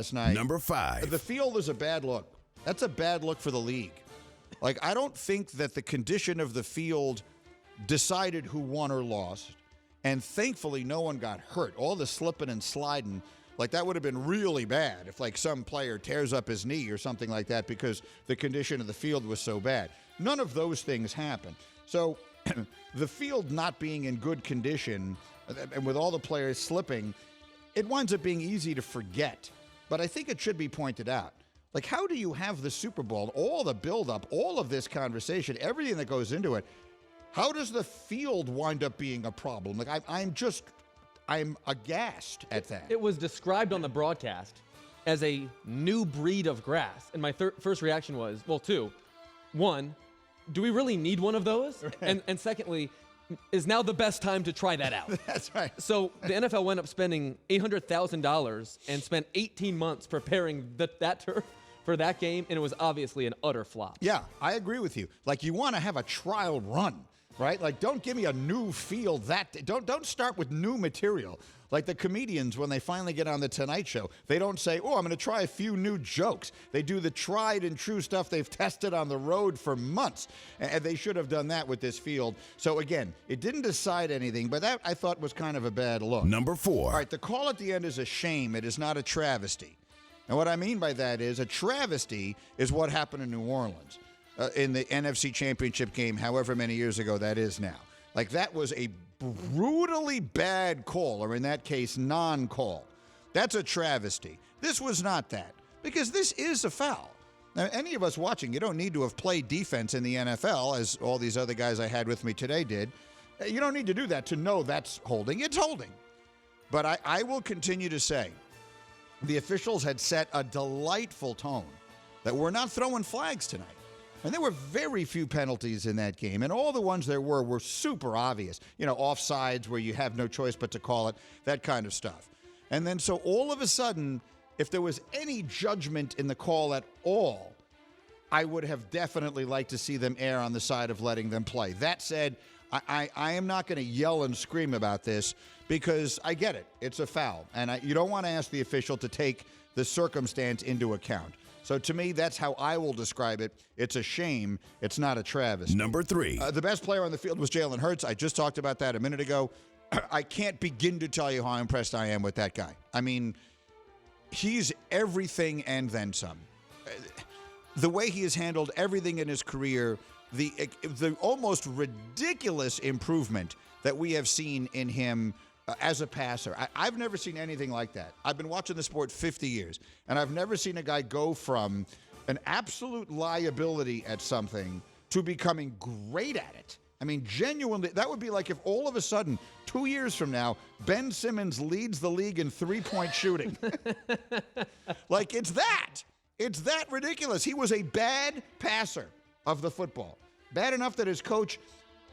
last night. Number 5. The field is a bad look. That's a bad look for the league. Like, I don't think that the condition of the field decided who won or lost. And thankfully, no one got hurt. All the slipping and sliding, like that would have been really bad if like some player tears up his knee or something like that because the condition of the field was so bad. None of those things happened. So the field not being in good condition and with all the players slipping, it winds up being easy to forget. But I think it should be pointed out. Like, how do you have the Super Bowl, all the buildup, all of this conversation, everything that goes into it? How does the field wind up being a problem? Like, I'm aghast at that. It was described on the broadcast as a new breed of grass. And my first reaction was, well, two. One, do we really need one of those? Right. And secondly, is now the best time to try that out? That's right. So the NFL went up spending $800,000 and spent 18 months preparing that turf for that game, and it was obviously an utter flop. Yeah, I agree with you. Like, you want to have a trial run, right? Like, don't give me a new field. Don't start with new material. Like the comedians, when they finally get on the Tonight Show, they don't say, oh, I'm going to try a few new jokes. They do the tried and true stuff they've tested on the road for months. And they should have done that with this field. So, again, it didn't decide anything, but that I thought was kind of a bad look. Number 4. All right, the call at the end is a shame. It is not a travesty. And what I mean by that is a travesty is what happened in New Orleans in the NFC Championship game, however many years ago that is now. Like, that was a brutally bad call, or in that case, non-call. That's a travesty. This was not that, because this is a foul. Now, any of us watching, you don't need to have played defense in the NFL, as all these other guys I had with me today did. You don't need to do that to know that's holding. It's holding. But I will continue to say the officials had set a delightful tone that we're not throwing flags tonight. And there were very few penalties in that game, and all the ones there were super obvious. You know, offsides where you have no choice but to call it, that kind of stuff. And then so all of a sudden, if there was any judgment in the call at all, I would have definitely liked to see them err on the side of letting them play. That said, I am not going to yell and scream about this because I get it. It's a foul, and you don't want to ask the official to take the circumstance into account. So to me, that's how I will describe it. It's a shame. It's not a travesty. Number 3. The best player on the field was Jalen Hurts. I just talked about that a minute ago. I can't begin to tell you how impressed I am with that guy. I mean, he's everything and then some. The way he has handled everything in his career, the almost ridiculous improvement that we have seen in him as a passer. I've never seen anything like that. I've been watching the sport 50 years, and I've never seen a guy go from an absolute liability at something to becoming great at it. I mean, genuinely, that would be like if all of a sudden, 2 years from now, Ben Simmons leads the league in three-point shooting. Like, it's that. It's that ridiculous. He was a bad passer of the football. Bad enough that his coach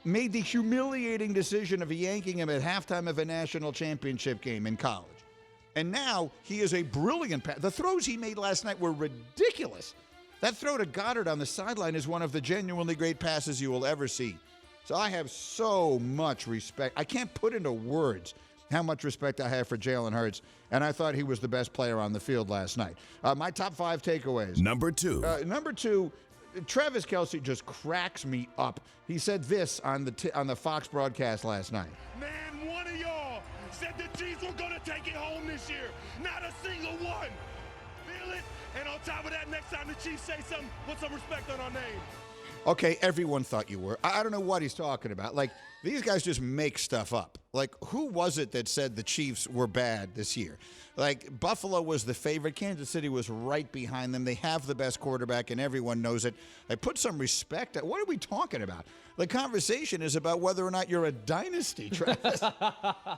made the humiliating decision of yanking him at halftime of a national championship game in college. And now he is a brilliant passer. The throws he made last night were ridiculous. That throw to Goddard on the sideline is one of the genuinely great passes you will ever see. So I have so much respect. I can't put into words how much respect I have for Jalen Hurts, and I thought he was the best player on the field last night. My top 5 takeaways. Number 2. Number 2, Travis Kelce just cracks me up. He said this on the Fox broadcast last night. Man, one of y'all said the Chiefs were going to take it home this year. Not a single one. Feel it? And on top of that, next time the Chiefs say something, put some respect on our name. Okay, everyone thought you were. I don't know what he's talking about. Like, these guys just make stuff up. Like, who was it that said the Chiefs were bad this year? Like, Buffalo was the favorite. Kansas City was right behind them. They have the best quarterback, and everyone knows it. Like, put some respect. What are we talking about? The conversation is about whether or not you're a dynasty, Travis. I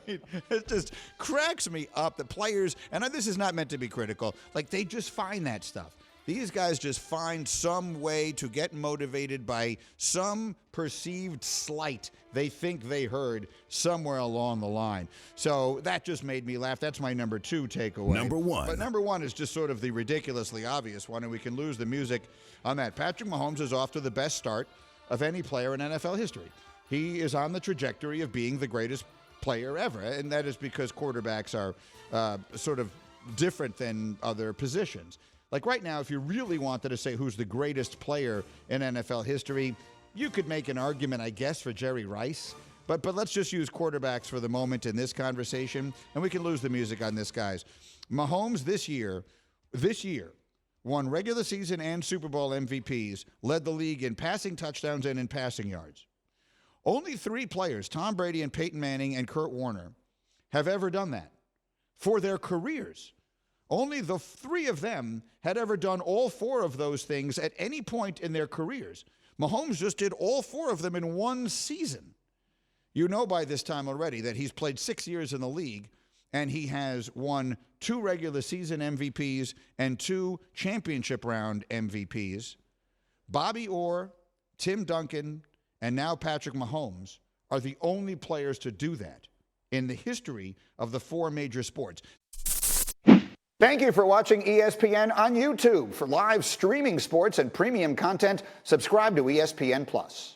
mean, it just cracks me up. The players, and this is not meant to be critical, like, they just find that stuff. These guys just find some way to get motivated by some perceived slight they think they heard somewhere along the line. So that just made me laugh. That's my number 2 takeaway. Number 1. But number 1 is just sort of the ridiculously obvious one, and we can lose the music on that. Patrick Mahomes is off to the best start of any player in NFL history. He is on the trajectory of being the greatest player ever, and that is because quarterbacks are sort of different than other positions. Like right now, if you really wanted to say who's the greatest player in NFL history, you could make an argument, I guess, for Jerry Rice. But let's just use quarterbacks for the moment in this conversation, and we can lose the music on this, guys. Mahomes this year, won regular season and Super Bowl MVPs, led the league in passing touchdowns and in passing yards. Only 3 players, Tom Brady and Peyton Manning and Kurt Warner, have ever done that for their careers. Only the 3 of them had ever done all 4 of those things at any point in their careers. Mahomes just did all 4 of them in one season. You know by this time already that he's played 6 years in the league, and he has won 2 regular season MVPs and 2 championship round MVPs. Bobby Orr, Tim Duncan, and now Patrick Mahomes are the only players to do that in the history of the 4 major sports. Thank you for watching ESPN on YouTube. For live streaming sports and premium content, subscribe to ESPN+.